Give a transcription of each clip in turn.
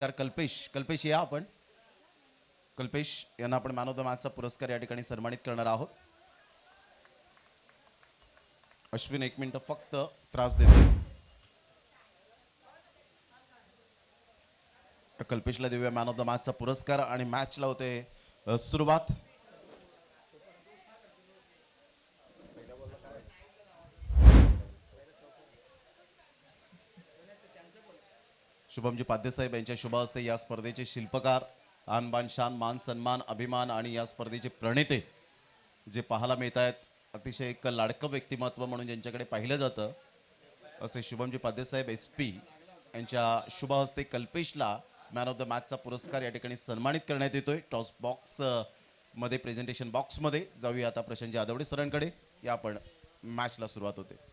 तर कल्पेश या आपण. कल्पेश यांना आपण मॅन ऑफ द मॅचचा पुरस्कार या ठिकाणी सन्मानित करणार आहोत. अश्विन 1 मिनिट फक्त त्रास देतोय. कल्पेशला देऊया मॅन ऑफ द मॅचचा पुरस्कार आणि मॅचला होते सुरुवात. शुभमजी पाध्यसाहेब यांच्या शुभ हस्ते या स्पर्धेचे शिल्पकार, आणबान शान मान सन्मान अभिमान आणि या स्पर्धेचे प्रणेते जे पाहायला मिळत आहेत, अतिशय एक लाडकं व्यक्तिमत्व म्हणून ज्यांच्याकडे पाहिलं जातं असे शुभमजी पाध्यसाहेब SP यांच्या शुभ हस्ते कल्पेशला मॅन ऑफ द मॅचचा पुरस्कार या ठिकाणी सन्मानित करण्यात येतोय. टॉस बॉक्स मध्ये प्रेझेंटेशन बॉक्समध्ये जाऊया आता प्रशांत जाधवडे सरांकडे. या आपण मॅचला सुरुवात होते.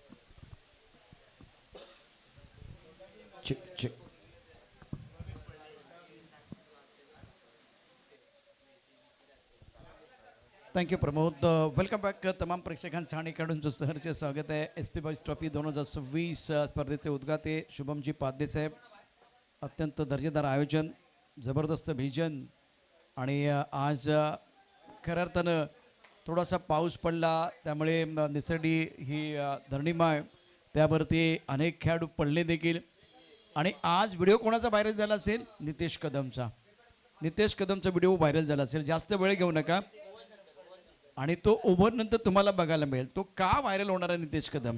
थँक्यू प्रमोद. Welcome back. तमाम प्रेक्षकांचं आणि खेळाडूंचं सहर्ष स्वागत आहे. SP बॉईज ट्रॉफी 2026 स्पर्धेचे उद्घाटे शुभमजी पाध्यसाहेब. अत्यंत दर्जेदार आयोजन, जबरदस्त व्हिजन आणि आज खऱ्या अर्थानं थोडासा पाऊस पडला त्यामुळे निसर्डी ही धरणीमाय त्यावरती अनेक खेळाडू पडले देखील. आणि आज व्हिडिओ कोणाचा व्हायरल झाला असेल? नितेश कदमचा व्हिडिओ व्हायरल झाला असेल. जास्त वेळ घेऊ नका आणि तो ओव्हर नंतर तुम्हाला बघायला मिळेल तो का व्हायरल होणार आहे. नितेश कदम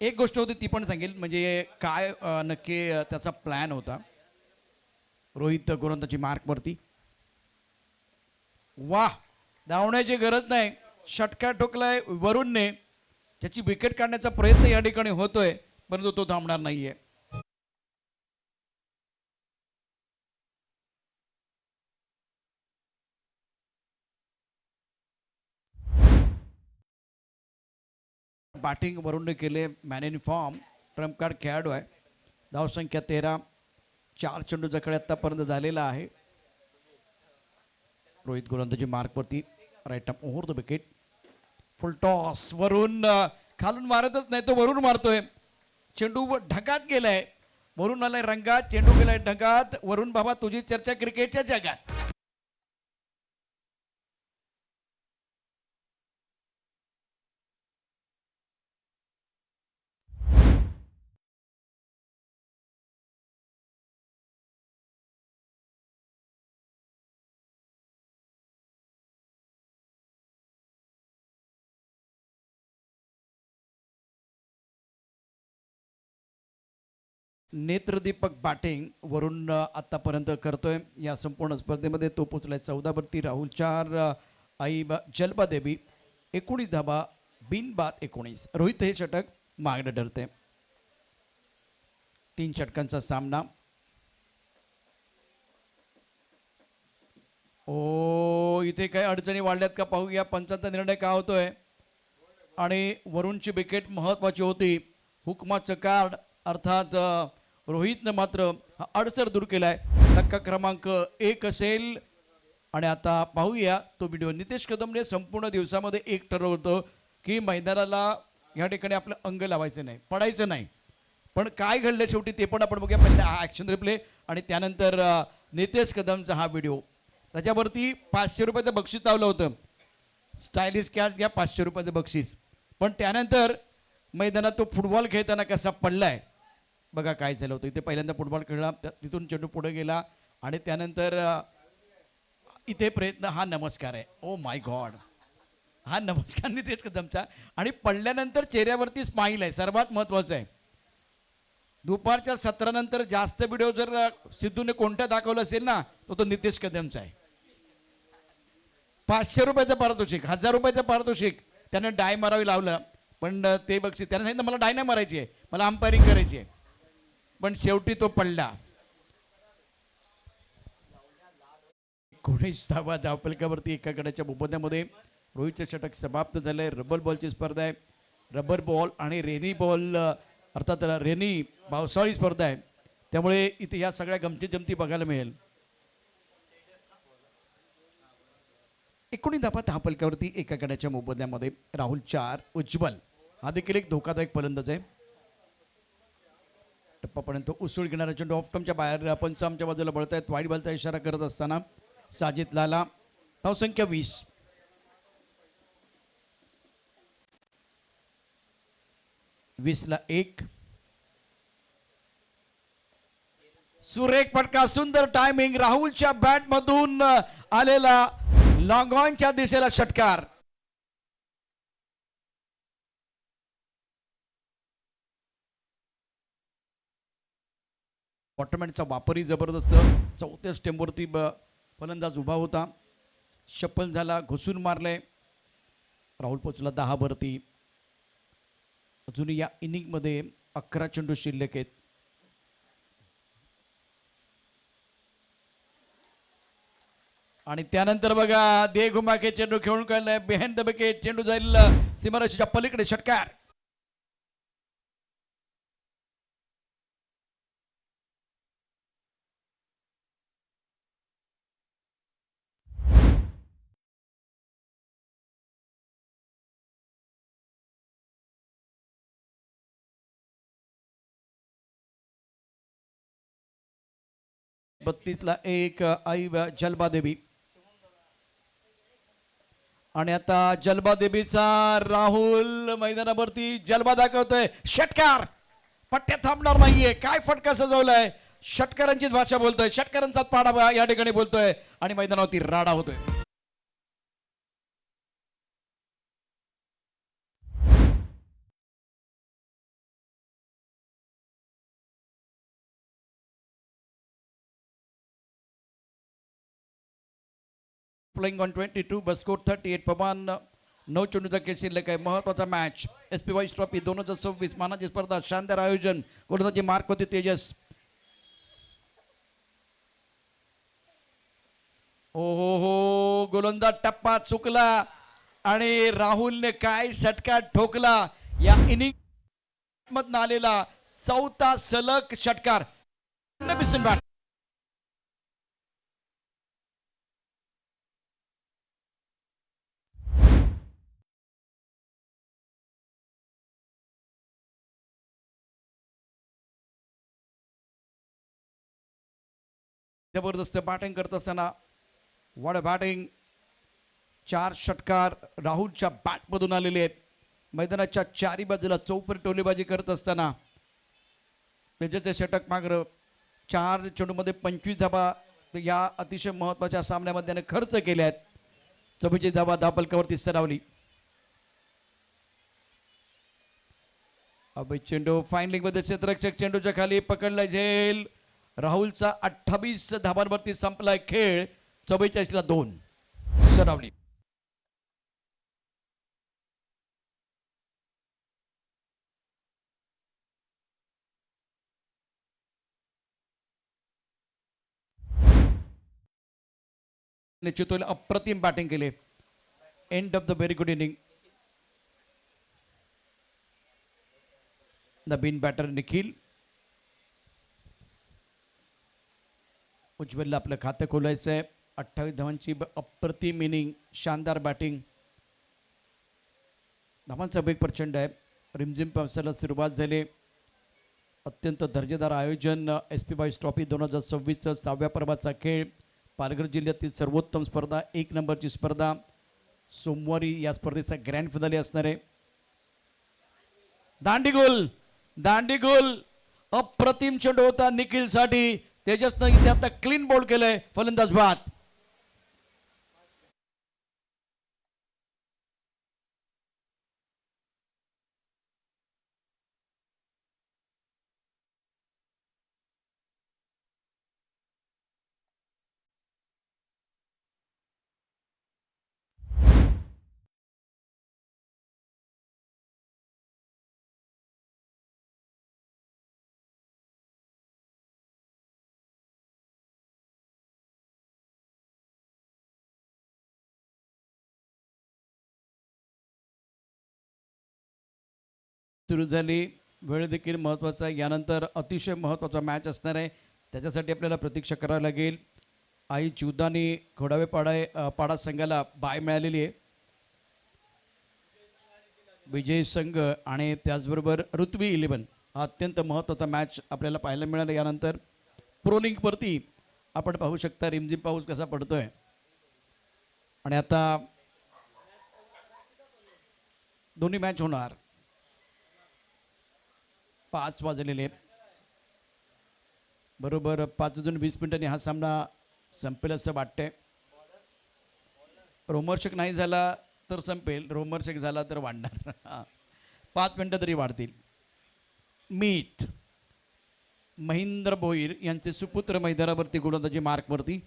एक गोष्ट होती ती पण सांगेल, म्हणजे काय नक्की त्याचा प्लॅन होता. रोहित गोलंदाजी मार्कवरती, वाह, धावण्याची गरज नाही, षटकार ठोकलाय वरुणने, ज्याची विकेट काढण्याचा प्रयत्न या ठिकाणी होतोय परंतु तो थांबणार नाहीये. बॅटिंग वरुणने केले, man in form, Trump card खेळाडू आहे. धावसंख्या 13, 4 चेंडूचा खेळ आतापर्यंत झालेला आहे. रोहित गोलंदाजी मार्कवरती, right up over the wicket, full toss. Varun खालून मारतच नाही, तो वरुण मारतोय. चेंडू ढगात गेलाय, वरुण आलाय रंगात, चेंडू गेलाय ढगात. वरुण बाबा, तुझी चर्चा क्रिकेटच्या जगात. नेत्रदीपक बॅटिंग वरून आतापर्यंत करतोय या संपूर्ण स्पर्धेमध्ये. तो पोचलाय 14 वरती. राहुल 4, जलबा देवी 19 धाबा, बिनबाद 19. रोहित हे षटक मागणं ठरते. 3 षटकांचा सामना. ओ, इथे काही अडचणी वाढल्यात का पाहूया. पंचांचा निर्णय का होतोय आणि वरुणची विकेट महत्वाची होती. हुकमाचं कार्ड अर्थात रोहितनं मात्र हा अडसर दूर केलाय. धक्का क्रमांक 1 असेल. आणि आता पाहूया तो व्हिडिओ. नितेश कदमने संपूर्ण दिवसामध्ये एक ठरवलं की मैदानाला या ठिकाणी आपलं अंग लावायचं नाही, पडायचं नाही. पण काय घडलं शेवटी ते पण आपण बघूया. पहिला हा ॲक्शन रिप्ले आणि त्यानंतर नितेश कदमचा हा व्हिडिओ. त्याच्यावरती 500 रुपयाचं बक्षीस लावलं होतं. स्टायलिश कॅच घ्या, 500 रुपयाचं बक्षीस. पण त्यानंतर मैदानात तो फुटबॉल खेळताना कसा पडलाय बघा काय झालं होतं. इथे पहिल्यांदा फुटबॉल खेळला, तिथून चेंडू पुढे गेला आणि त्यानंतर इथे प्रयत्न. हा नमस्कार आहे. ओ माय गॉड, हा नमस्कार नितेश कदमचा. आणि पडल्यानंतर चेहऱ्यावरती स्माईल आहे, सर्वात महत्वाचं आहे. दुपारच्या 17 नंतर जास्त व्हिडिओ जर सिद्धूने कोणत्या दाखवला असेल ना तो नितेश कदमचा आहे. 500 रुपयाचं पारितोषिक, 1000 रुपयाचं पारितोषिक. त्यानं डाय मारावी लावलं पण ते बक्षीस त्यानं सांगितलं मला डाय नाही मारायची आहे, मला अंपायरिंग करायची आहे. पण शेवटी तो पडला. 19 धावा धावफलकावरती एका गड्याच्या बोबद्यामध्ये. रोहितचे षटक समाप्त झालंय. रबर बॉलची स्पर्धा आहे. रबर बॉल आणि रेनी बॉल अर्थात रेनी पावसाळी स्पर्धा आहे, त्यामुळे इथे या सगळ्या गमती जमती बघायला मिळेल. 19 धावा धावफलकावरती एका गड्याच्या मोबदल्यामध्ये. राहुल 4, उज्ज्वल हा देखील एक धोकादायक फलंदाज आहे. टप्पापर्यंत उसळ घेणारा चेंडू ऑफ स्टंपच्या बाहेर पंच आमच्या बाजूला बळत आहेत. वाईट बॉलचा इशारा करत असताना साजिद लाला. धावसंख्या 20. ला 1. सुरेख फटका, सुंदर टायमिंग, राहुलच्या बॅट मधून आलेला लॉंग ऑनच्या दिशेला षटकार. वॉटरमॅनचा वापरही जबरदस्त. चौथ्या स्टेमवरती फलंदाज उभा होता. शप्पल झाला, घुसून मारले. राहुल पोचला 10 वरती. अजून या इनिंगमध्ये 11 चेंडू शिल्लक आहेत. आणि त्यानंतर बघा दे घुमाके चेंडू खेळून काढलाय बिहाइंड द विकेट. चेंडू जाईल सीमारेषेच्या पलीकडे. षटकार. ला 1 आई जलबा देवी. आणि आता जलबा देवीचा राहुल मैदानावरती जलबा दाखवतोय. षटकार. पट्ट्या थांबणार नाहीये. काय फटका सजवलाय. षटकारांचीच भाषा बोलतोय. षटकारांचा पाडा या ठिकाणी बोलतोय आणि मैदानावरती राडा होतोय. Playing on 22 bus score 38. पवन 9 चेंडूचा खेळ शिल्लक आहे. महत्वाचा मॅच. SP वाईस ट्रॉफी 2026 मानाची स्पर्धा. शानदार आयोजन. गोलंदाजी मार्क होती तेजस. हो गोलंदाज टप्पा चुकला आणि राहुलने काय षटकार ठोकला. या इनिंग मधून आलेला चौथा सलग षटकार. जबरदस्त बॅटिंग करत असताना वॉट बॅटिंग. 4 षटकार राहुलच्या बॅटमधून आलेले आहेत. मैदानाच्या चारी बाजूला चौपरी टोलेबाजी करत असताना त्याचे षटक मात्र 4 चेंडूमध्ये 25 धाबा या अतिशय महत्वाच्या सामन्यामध्ये त्याने खर्च केले आहेत. 44 धाबा धावफलकावरती सरावली. अभय चेंडू फाईन मध्ये क्षेत्ररक्षक चेंडूच्या खाली पकडला. झेल. राहुलचा 28 धाबांवरती संपलाय खेळ. 44 ला 2 सरावली. चितोल अप्रतिम बॅटिंग केले. End of the very good inning. नवीन बॅटर निखिल. उज्ज्वलला आपलं खातं खोलायचं आहे. 28 धावांची अप्रतिम इनिंग. शानदार बॅटिंग. धावांचा वेग प्रचंड आहे. रिमझिम पावसाला सुरुवात झाली. अत्यंत दर्जेदार आयोजन. SP वाईस ट्रॉफी 2026 6व्या पर्वाचा खेळ. पालघर जिल्ह्यातील सर्वोत्तम स्पर्धा. 1 नंबरची स्पर्धा. सोमवारी या स्पर्धेचा ग्रँड फिनाले असणार आहे. दांडीगोल अप्रतिम चेंडू होता निखिल साठी. तेजसनं इथे आता क्लीन बॉल केलंय. फलंदाज बाद. सुरू झाली. वेळ देखील महत्त्वाचा आहे. यानंतर अतिशय महत्त्वाचा मॅच असणार आहे. त्याच्यासाठी आपल्याला प्रतीक्षा करावी लागेल. आई चिवदानी खोडावे पाडा संघाला बाय मिळालेली आहे. विजय संघ आणि त्याचबरोबर ऋत्वी 11 हा अत्यंत महत्त्वाचा मॅच आपल्याला पाहायला मिळाला. यानंतर प्रो लिंकवरती आपण पाहू शकता रिमझिम पाऊस कसा पडतोय. आणि आता दोन्ही मॅच होणार. 5 वाजलेले बरोबर 5:20 हा सामना संपेल असं वाटतंय. रोमहर्षक नाही झाला तर संपेल, रोमहर्षक झाला तर वाढणार. 5 मिनिटं तरी वाढतील. मीट महेंद्र भोईर यांचे सुपुत्र मैदानावरती गोलंदाजी मार्कवरती.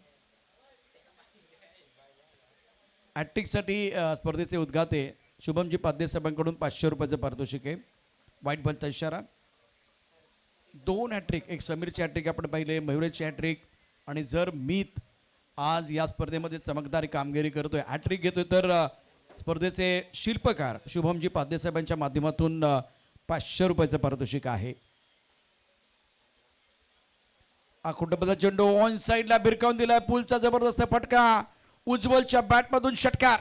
ॲट्रिकसाठी स्पर्धेचे उद्घाते शुभमजी पाद्यसाहेबांकडून 500 रुपयाचं पारितोषिक आहे. वाईट बॉलचा इशारा. 2 हॅट्रिक, एक समीरची हॅट्रिक आपण पाहिले, मयुरेची हॅट्रिक. आणि जर मीत आज या स्पर्धेमध्ये चमकदार कामगिरी करतोय, हॅट्रिक घेतोय, तर स्पर्धेचे शिल्पकार शुभमजी पाद्यसाहेबांच्या माध्यमातून 500 रुपयाचं पारितोषिक आहे. आकुटबद्ध चेंडू ऑन साईडला भिरकावून दिलाय. पुलचा जबरदस्त फटका, उज्ज्वलच्या बॅटमधून षटकार.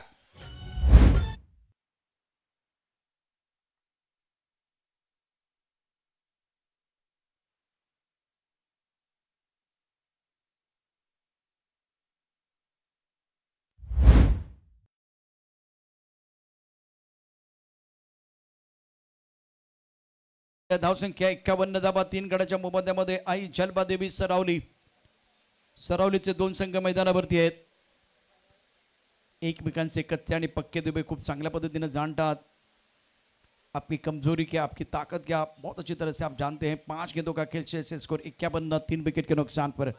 धावसंख्या 51 धावा. 3 गडाच्या मोबदल्यामध्ये आई जलबादेवी सरावली. सरावलीचे 2 संघ मैदानावरती आहेत. एकमेकांचे कच्चे आणि पक्के दुबे खूप चांगल्या पद्धतीने जाणतात. आपकी कमजोरी क्या, आपकी ताकत क्या, बहुत अच्छी तरह से आप जानते हैं. 5 गेंदों का खेल से स्कोर 51, 3 विकेट के नुकसान पर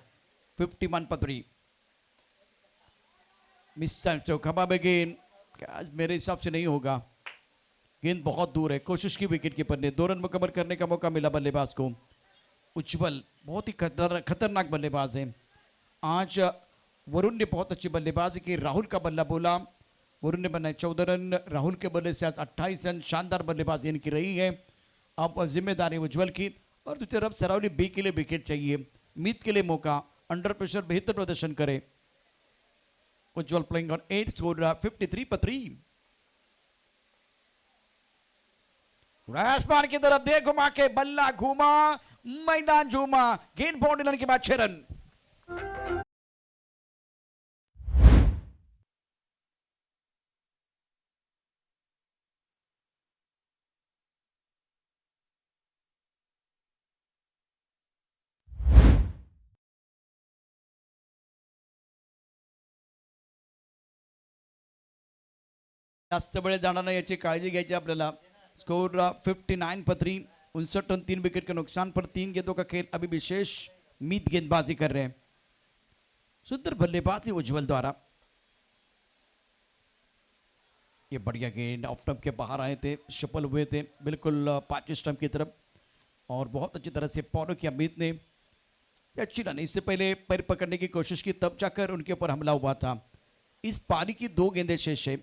51 पर 3. मिस चौका बाबे गेंद आज मेरे हिसाब से नहीं होगा. गेंद बहुत दूर है. कोशिश की विकेट कीपर ने. 2 रन मुकम्मल करने का मौका मिला बल्लेबाज को. उज्ज्वल बहुत ही खतरनाक बल्लेबाज है. आज वरुण ने बहुत अच्छी बल्लेबाजी की. राहुल का बल्ला बोला. वरुण ने बनाए 14 रन. राहुल के बल्ले से आज 28 रन. शानदार बल्लेबाजी इनकी रही है. अब जिम्मेदारी उज्ज्वल की. और दूसरी तरफ सरावली बी के लिए विकेट चाहिए. मीत के लिए मौका. अंडर प्रेशर बेहतर प्रदर्शन करे. उज्ज्वल प्लेइंग ऑन 8, स्कोर 53 पर 3. आसमान की तरफ दे घुमा के, बल्ला घूमा, मैदान झूमा. गेंद बाउंड्री लाइन के बाद 6 रन. जास्त वेळ जाणार नाही याची काळजी घ्यायची आपल्याला. स्कोर 59 पर 3. 59 रन, 3 विकेट के नुकसान पर. 3 गेंदों का खेल. अभी विशेष मीत गेंदबाजी कर रहे हैं. सुंदर बल्लेबाजी उज्ज्वल द्वारा. ये बढ़िया गेंद ऑफ स्टंप के बाहर आए थे, सफल हुए थे बिल्कुल 5 स्टंप की तरफ. और बहुत अच्छी तरह से फॉलो किया मीत ने. अच्छी रन. इससे पहले पैर पकड़ने की कोशिश की, तब जाकर उनके ऊपर हमला हुआ था. इस पारी की 2 गेंदें शेष है.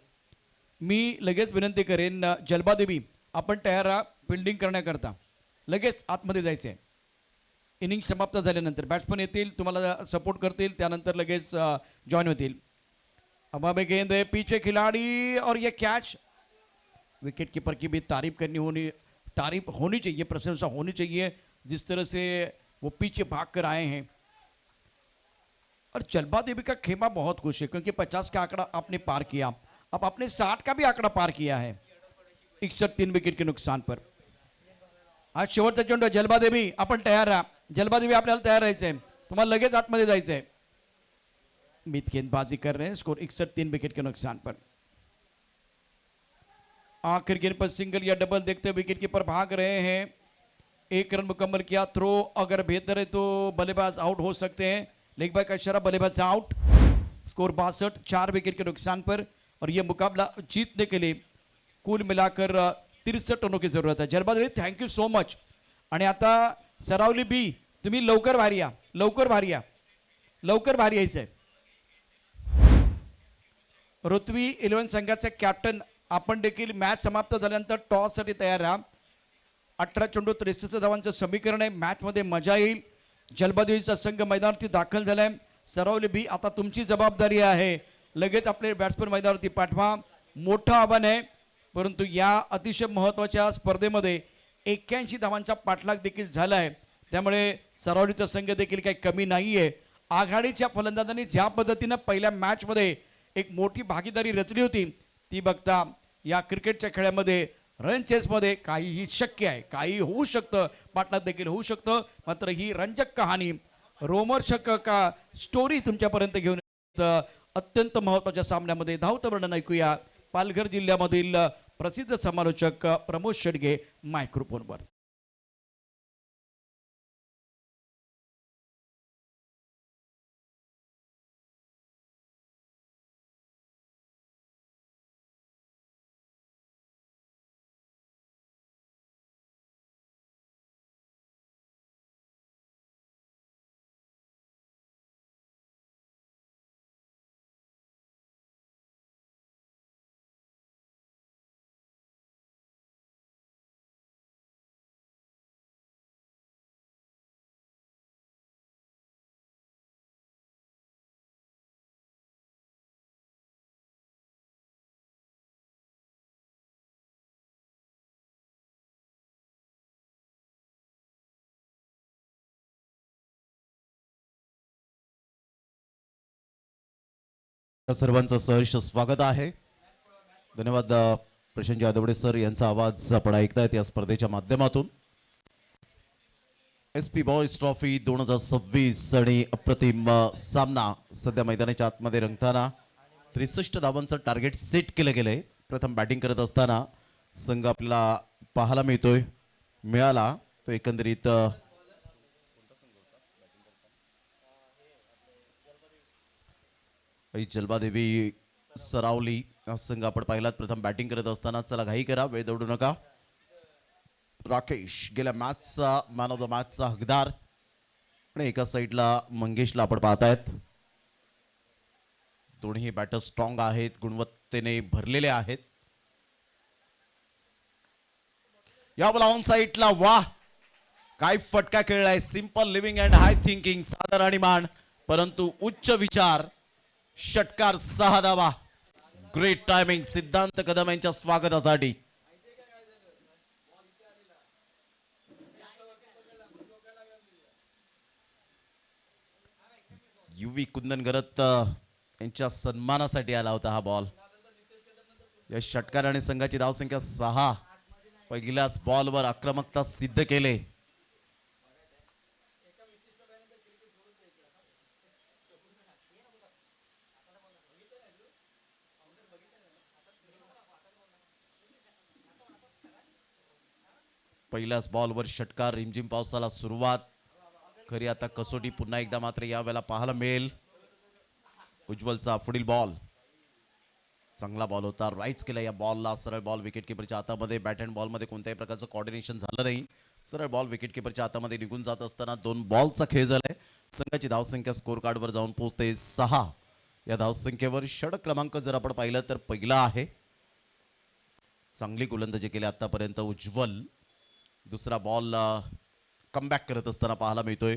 मी लगेच विनंती करेन जलबादेवी, आपण तयार राहा फिल्डिंग करण्याकरता. लगेच आतमध्ये जायचं आहे. इनिंग समाप्त झाल्यानंतर बॅट्समन येतील, तुम्हाला सपोर्ट करतील, त्यानंतर लगेच जॉइन होतील. अबाबे गेंद है, पीछे खिलाड़ी और ये कैच. विकेट कीपर की भी तारीफ होनी चाहिए, प्रशंसा होनी चाहिए जिस तरह से वो पीछे भाग कर आए हैं. और जलबादेवी का खेमा बहुत खुश है क्योंकि 50 का आंकड़ा आपने पार किया. अब आपने 60 का भी आंकड़ा पार किया है. 61, 3 विकेट के नुकसान पर. आज शेवटचा चेंडू. जलबादेवी आपण तयार राहा. जलबादेवी आपल्याला तयार राहायचंय, तुम्हाला लगेच आतमध्ये जायचंय. मीत गेंदबाजी कर रहे हैं. स्कोर 61, 3 विकेट के नुकसान पर. आखिर गेंद पर सिंगल या डबल देखते विकेट कीपर भाग रहे हैं. 1 रन मुकम्मल किया. थ्रो अगर बेहतर है तो बल्लेबाज आउट हो सकते हैं. लेग बाय का इशारा, बल्लेबाज आउट. स्कोर 62, 4 विकेट के नुकसान पर. और ये मुकाबला जीतने के लिए कुल मिलाकर 63 रनों की जरूरत है. जलबादेवी थैंक यू सो मच. आणि आता सरावली बी, तुम्ही लवकर बाहेर या, लवकर बाहेर या, लवकर बाहेर यायचंय. ऋत्वी 11 संघाचे कॅप्टन आपण देखील मॅच समाप्त झाल्यानंतर टॉससाठी तयार राहा. 18 चेंडू 63 धावांचं समीकरण आहे. मॅचमध्ये मजा येईल. जलबादेवीचा संघ मैदानावरती दाखल झालाय. सरावली बी, आता तुमची जबाबदारी आहे. लगेच आपले बॅट्समन मैदानावरती पाठवा. मोठं आव्हान आहे, परंतु या अतिशय महत्त्वाच्या स्पर्धेमध्ये 81 धावांचा पाठलाग देखील झाला आहे. त्यामुळे सरावलीचा संघ देखील काही कमी नाहीये. आघाडीच्या फलंदाजांनी ज्या पद्धतीनं पहिल्या मॅचमध्ये एक मोठी भागीदारी रचली होती ती बघता या क्रिकेटच्या खेळामध्ये रन चेसमध्ये काहीही शक्य आहे, काही होऊ शकतं, पाठलाग देखील होऊ शकतं. मात्र ही रंजक कहाणी, रोमर्शक का स्टोरी तुमच्यापर्यंत घेऊन अत्यंत महत्त्वाच्या सामन्यामध्ये धावतं वर्णन ऐकूया पालघर जिल्ह्यामधील प्रसिद्ध समालोचक प्रमोद शेडगे मायक्रोफोनवर. सर्वांचं सहर्ष स्वागत आहे. धन्यवाद प्रशांत जाधवडे सर यांचा आवाज आपण ऐकतायत या स्पर्धेच्या माध्यमातून. SP बॉयज ट्रॉफी 2026 आणि अप्रतिम सामना सध्या मैदानाच्या आतमध्ये रंगताना 63 धावांचं टार्गेट सेट केलं गेलंय. प्रथम बॅटिंग करत असताना संघ आपल्याला पाहायला मिळाला तो एकंदरीत जलबादेवी सरावली संघ आपण पाहिलात. प्रथम बॅटिंग करत असताना चला घाई करा, वेळ दौडू नका. राकेश गेल्या मॅचचा मॅन ऑफ द मॅचचा हकदार आणि एका साईडला मंगेशला आपण पाहतायत. दोन्ही बॅटर स्ट्रॉंग आहेत, गुणवत्तेने भरलेले आहेत. या बोला ऑन साईडला, वाह काय फटका खेळलाय. Simple living and high thinking, सादर आणि मान परंतु उच्च विचार. षटकार 6 धावा. ग्रेट टायमिंग सिद्धांत कदम यांच्या स्वागतासाठी. युवी कुंदनगरत यांच्या सन्मानासाठी आला होता हा बॉल. या षटकाराने संघाची धावसंख्या 6. पहिल्याच बॉलवर आक्रमकता सिद्ध केले. पहिल्याच बॉलवर षटकार. रिमझिम पावसाला सुरुवात. खरी आता कसोटी पुन्हा एकदा मात्र यावेळेला पाहायला मिळेल. उज्ज्वलचा पुढील बॉल चांगला बॉल होता. राईज केला या बॉलला. सरळ बॉल विकेटकीपरच्या हातामध्ये. बॅट अँड बॉलमध्ये कोणत्याही प्रकारचं कॉर्डिनेशन झालं नाही. सरळ बॉल विकेटकीपरच्या हातामध्ये निघून जात असताना 2 बॉलचा खेळ झालाय. संघाची धावसंख्या स्कोर कार्डवर जाऊन पोहोचते 6. या धावसंख्येवर षटक क्रमांक जर आपण पाहिलं तर पहिला आहे. चांगली गोलंदाजी केली आतापर्यंत उज्ज्वल. दुसरा बॉल कमबॅक करत असताना पाहायला मिळतोय.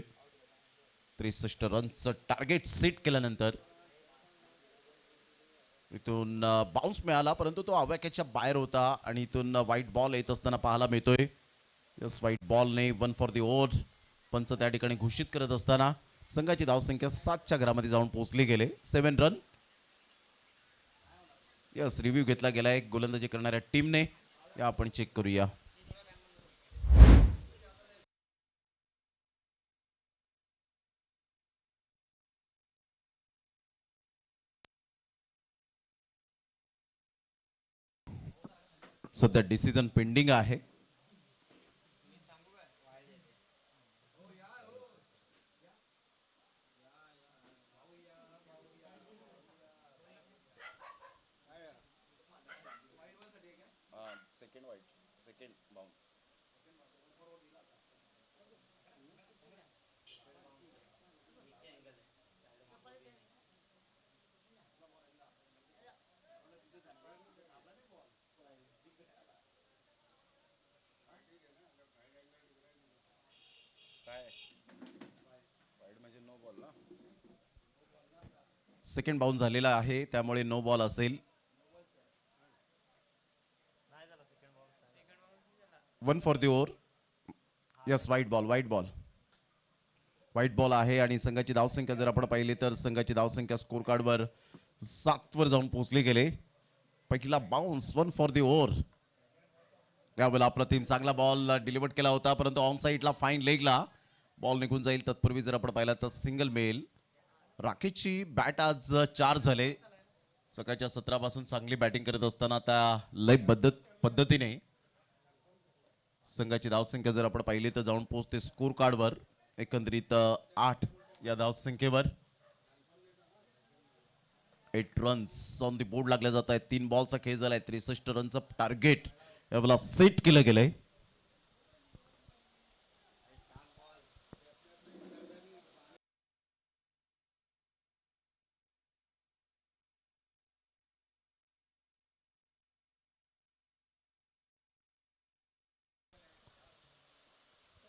63 रनचं टार्गेट सेट केल्यानंतर इथून बाउन्स मिळाला परंतु तो आवाक्याच्या बाहेर होता आणि इथून व्हाईट बॉल येत असताना पाहायला मिळतोय. यस, व्हाईट बॉलने 1 फॉर द ओव्हर पंच त्या ठिकाणी घोषित करत असताना संघाची धावसंख्या 7च्या घरामध्ये जाऊन पोहोचली गेले. 7 रन. यस, रिव्ह्यू घेतला गेलाय गोलंदाजी करणाऱ्या टीमने. या आपण चेक करूया. सध्या डिसिजन पेंडिंग आहे. सेकंड वाईट, सेकंड बाउन्स. सेकंड बाउन्स झालेला आहे त्यामुळे नो बॉल असेल. 1 for the over. Yes, white ball आहे आणि संघाची धावसंख्या जर आपण पाहिली तर संघाची धावसंख्या स्कोर कार्डवर 7 वर जाऊन पोहोचली गेले. पहिला बाउन्स 1 फॉर दी ओव्हर. यावेळेला आपला टीम चांगला बॉल डिलिव्हर केला होता, परंतु ऑन साईडला फाईन लेगला बॉल निघून जाईल. तत्पूर्वी जर आपण पाहिला तर सिंगल मेल. राकेशची बॅट आज 4 झाले. सकाळच्या 17 पासून चांगली बॅटिंग करत असताना त्या लय पद्धतीने संघाची धावसंख्या जर आपण पाहिली तर जाऊन पोहोचते स्कोर कार्डवर एकंदरीत 8 या धावसंख्येवर. 8 रन्स ऑन दी बोर्ड लागले जात आहेत. 3 बॉलचा खेळ झालाय. 63 रनचं टार्गेट यावेळेला सेट केलं गेलंय.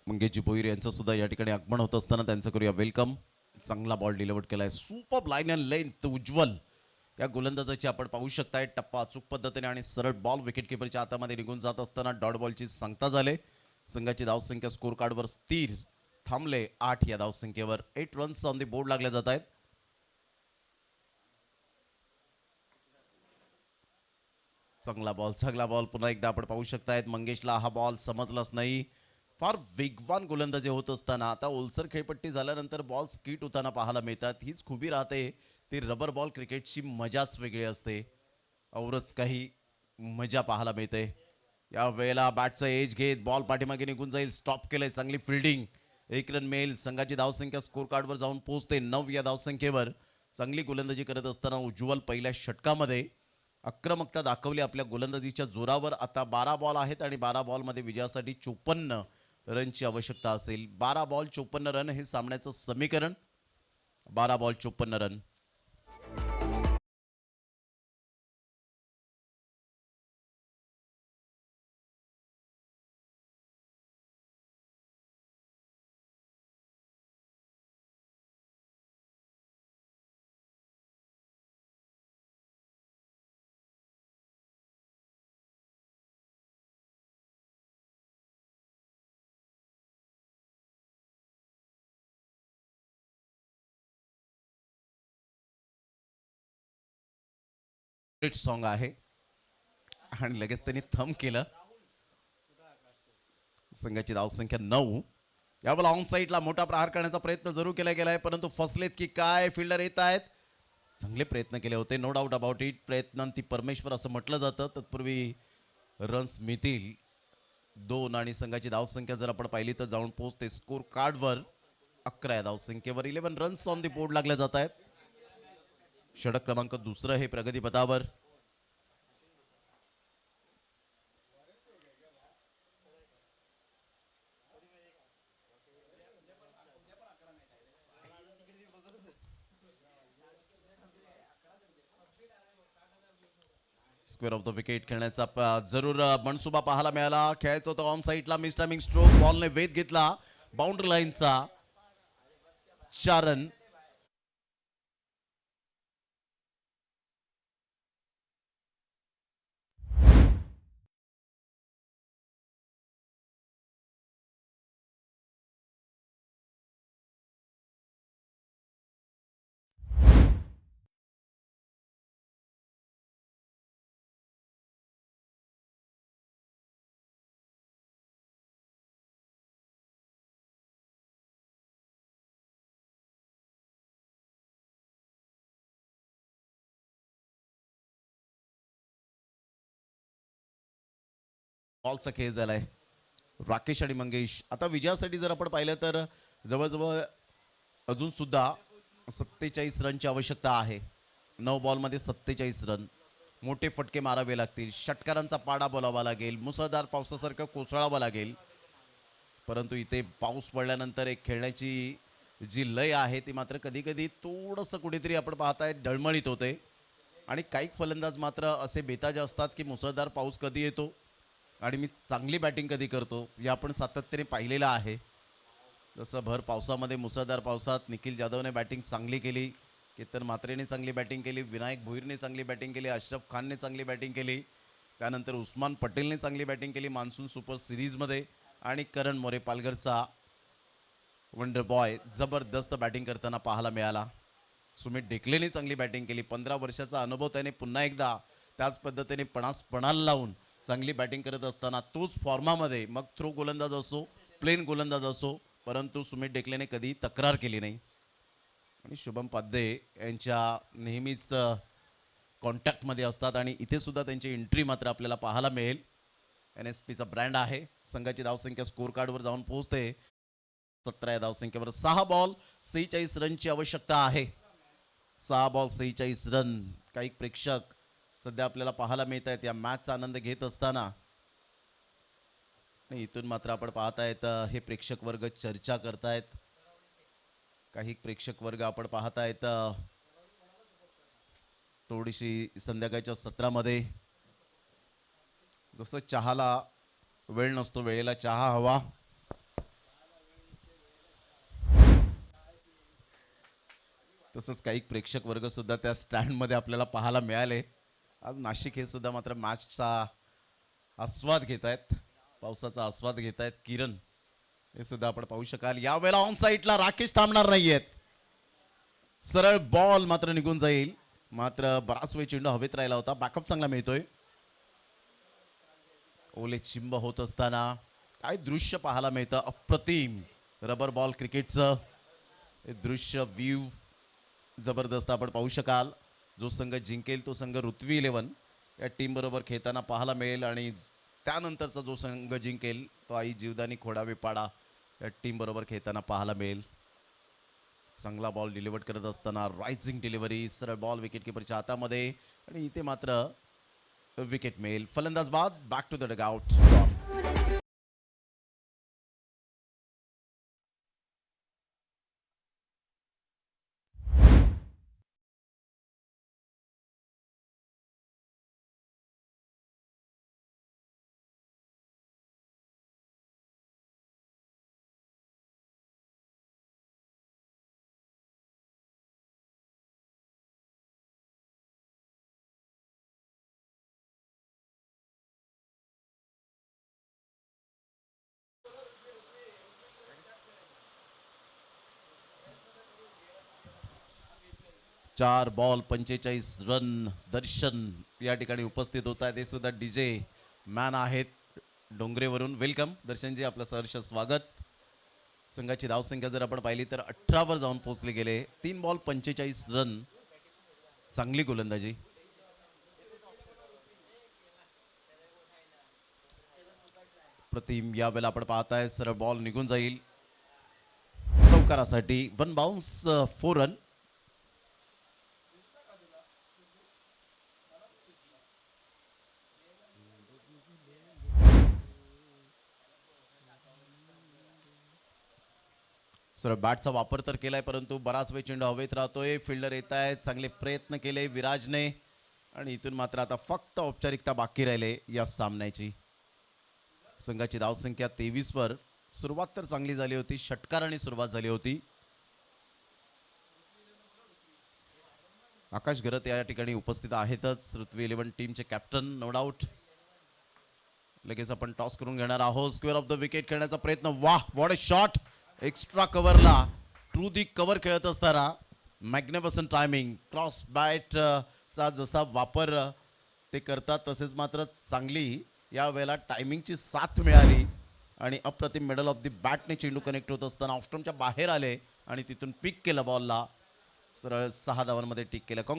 मंगेशजी भोईर यांचं सुद्धा या ठिकाणी आगमन होत असताना त्यांचं करूया वेलकम. चांगला बॉल डिलिव्हर केलाय. सुपर लाईन अँड लेंथ उज्ज्वल या गोलंदाजाची आपण पाहू शकताय. टप्पा अचूक पद्धतीने आणि सरळ बॉल विकेट किपरच्या हातामध्ये निघून जात असताना डॉट बॉलची सांगता झाले. संघाची धावसंख्या स्कोर कार्डवर स्थिर थांबले 8 या धावसंख्येवर. 8 रन्स ऑन दी बोर्ड लागले जात आहेत. चांगला बॉल पुन्हा एकदा आपण पाहू शकतायत. मंगेशला हा बॉल समजलाच नाही. फार वेगवान गोलंदाजी होत असताना आता ओलसर खेळपट्टी झाल्यानंतर बॉल स्किट होताना पाहायला मिळतात. हीच खूबी राहते. ती रबर बॉल क्रिकेटची मजाच वेगळी असते. औरच काही मजा पाहायला मिळते. या वेळेला बॅटचा एज घेत बॉल पाठीमागे निघून जाईल. स्टॉप केलंय. चांगली फिल्डिंग. 1 रन मिळेल. संघाची धावसंख्या स्कोर कार्डवर जाऊन पोहोचते 9 या धावसंख्येवर. चांगली गोलंदाजी करत असताना उज्ज्वल पहिल्या षटकामध्ये आक्रमकता दाखवली आपल्या गोलंदाजीच्या जोरावर. आता 12 बॉल आहेत आणि 12 बॉलमध्ये विजयासाठी 54 रनची आवश्यकता असेल. 12 बॉल 54 रन हे सामन्याचं समीकरण. 12 बॉल 54 रन. सॉन्ग आहे आणि लगेच त्यांनी थंब केलं. संघाची धावसंख्या 9. यावेळेला ऑन साईडला मोठा प्रहार करण्याचा प्रयत्न जरूर केला गेलाय, परंतु फसलेत की काय. फिल्डर येत आहेत. चांगले प्रयत्न केले होते, नो डाऊट अबाउट इट. प्रयत्नांती परमेश्वर असं म्हटलं जातं. तत्पूर्वी रन्स मिळतील 2 आणि संघाची धावसंख्या जर आपण पाहिली तर जाऊन पोहोचते स्कोर कार्डवर 11 या धावसंख्येवर. 11 रन्स ऑन दी बोर्ड लागले जात आहेत. षटक क्रमांक 2 हे प्रगतीपथावर. स्क्वेअर ऑफ द विकेट खेळण्याचा जरूर मनसुबा पाहायला मिळाला. खेळायचं होतं ऑन साईडला. Miss timing stroke. बॉलने वेध घेतला बाउंड्री लाईनचा. 4 रन. बॉलचा खेळ झालाय. राकेश आणि मंगेश आता विजयासाठी जर आपण पाहिलं तर जवळजवळ अजून सुद्धा 47 रनची आवश्यकता आहे. 9 बॉलमध्ये 47 रन. मोठे फटके मारावे लागतील. षटकारांचा पाडा बोलावा लागेल. मुसळधार पावसासारखं कोसळावं लागेल. परंतु इथे पाऊस पडल्यानंतर एक खेळण्याची जी लय आहे ती मात्र कधी कधी थोडंसं कुठेतरी आपण पाहताय डळमळीत होते. आणि काही फलंदाज मात्र असे बेताज असतात की मुसळधार पाऊस कधी येतो आणि मी चांगली बॅटिंग कधी करतो हे आपण सातत्याने पाहिलेलं आहे. जसं भर पावसामध्ये मुसळधार पावसात निखिल जाधवने बॅटिंग चांगली केली. केतन म्हात्रेने चांगली बॅटिंग केली. विनायक भोईरने चांगली बॅटिंग केली. अशरफ खानने चांगली बॅटिंग केली. त्यानंतर उस्मान पटेलने चांगली बॅटिंग केली मान्सून सुपर सिरीजमध्ये आणि करण मोरे पालघरचा वंडर बॉय जबरदस्त बॅटिंग करताना पाहायला मिळाला. सुमित ढेकलेने चांगली बॅटिंग केली. 15 वर्षाचा अनुभव त्याने पुन्हा एकदा त्याच पद्धतीने पणाला लावून चांगली बॅटिंग करत असताना तोच फॉर्मामध्ये मग थ्रो गोलंदाज असो प्लेन गोलंदाज असो परंतु सुमित ढेकलेने कधी तक्रार केली नाही. आणि शुभम पाध्ये यांच्या नेहमीच कॉन्टॅक्टमध्ये असतात आणि इथे सुद्धा त्यांची एंट्री मात्र आपल्याला पाहायला मिळेल. NSPचा ब्रँड आहे. संघाची धावसंख्या स्कोर कार्डवर जाऊन पोहोचते 17 या धावसंख्येवर. 6 बॉल 46 रनची आवश्यकता आहे. 6 बॉल 46 रन. काही प्रेक्षक सध्या आपल्याला पाहायला मिळत आहेत या मॅचचा आनंद घेत असताना. आणि इथून मात्र आपण पाहतायत हे प्रेक्षक वर्ग चर्चा करतायत. काही प्रेक्षक वर्ग आपण पाहतायत थोडीशी संध्याकाळच्या सत्रामध्ये जसं चहाला वेळ नसतो वेळेला चहा हवा तसंच काही प्रेक्षक वर्ग सुद्धा त्या स्टँडमध्ये आपल्याला पाहायला मिळाले. आज नाशिक हे सुद्धा मात्र मॅचचा आस्वाद घेत आहेत. पावसाचा आस्वाद घेत आहेत. किरण हे सुद्धा आपण पाहू शकाल. यावेळेला ऑन साईडला राकेश थांबणार नाहीयेत. सरळ बॉल मात्र निघून जाईल. मात्र बराच वेळ चेंडू हवेत राहिला होता. बॅकअप चांगला मिळतोय. ओले चिंब होत असताना काय दृश्य पाहायला मिळतं. अप्रतिम रबर बॉल क्रिकेटचं हे दृश्य व्ह्यू जबरदस्त आपण पाहू शकाल. जो संघ जिंकेल तो संघ ऋत्वी 11 या टीम बरोबर खेळताना पाहायला मिळेल आणि त्यानंतरचा जो संघ जिंकेल तो आई जीवदानी खोडावे पाडा या टीम बरोबर खेळताना पाहायला मिळेल. चांगला बॉल डिलिव्हर करत असताना रायझिंग डिलिव्हरी सरळ बॉल विकेट किपरच्या हातामध्ये आणि इथे मात्र विकेट मिळेल. फलंदाज बाद. Back to the dugout. चार बॉल 45 रन. दर्शन या ठिकाणी उपस्थित होत आहेत. ते सुद्धा DJ मॅन आहेत डोंगरेवरून. वेलकम दर्शनजी, आपलं सहर्ष स्वागत. संघाची धावसंख्या जर आपण पाहिली तर 18 वर जाऊन पोहोचले गेले. 3 बॉल 45 रन. चांगली गोलंदाजी. प्रतिम यावेळेला आपण पाहताय सरळ बॉल निघून जाईल चौकारासाठी. 1 बाउन्स 4 रन. सर बॅटचा वापर तर केलाय परंतु बराच वेळ चेंडू हवेत राहतोय. फिल्डर येत आहेत. चांगले प्रयत्न केले विराजने आणि इथून मात्र आता फक्त औपचारिकता बाकी राहिले या सामन्याची. संघाची धावसंख्या 23 वर. सुरुवात तर चांगली झाली होती. षटकाराने सुरुवात झाली होती. आकाश गरत या ठिकाणी उपस्थित आहेतच. ऋत्वी 11 टीमचे कॅप्टन नो डाऊट. लगेच आपण टॉस करून घेणार आहोत. स्क्वेअर ऑफ द विकेट खेळण्याचा प्रयत्न. वाह व्हॉट अ शॉट. एक्स्ट्रा कव्हरला ट्रू दी कव्हर खेळत असताना मॅग्निफिसंट टायमिंग. क्रॉस बॅट चा जसा वापर ते करतात तसेच मात्र चांगली या वेळेला टायमिंगची साथ मिळाली आणि अप्रतिम मिडल ऑफ दी बॅटने चेंडू कनेक्ट होत असताना ऑफस्टम्पच्या बाहेर आले आणि तिथून पिक केलं बॉलला. सरळ 6 धावांमध्ये टिक केलं.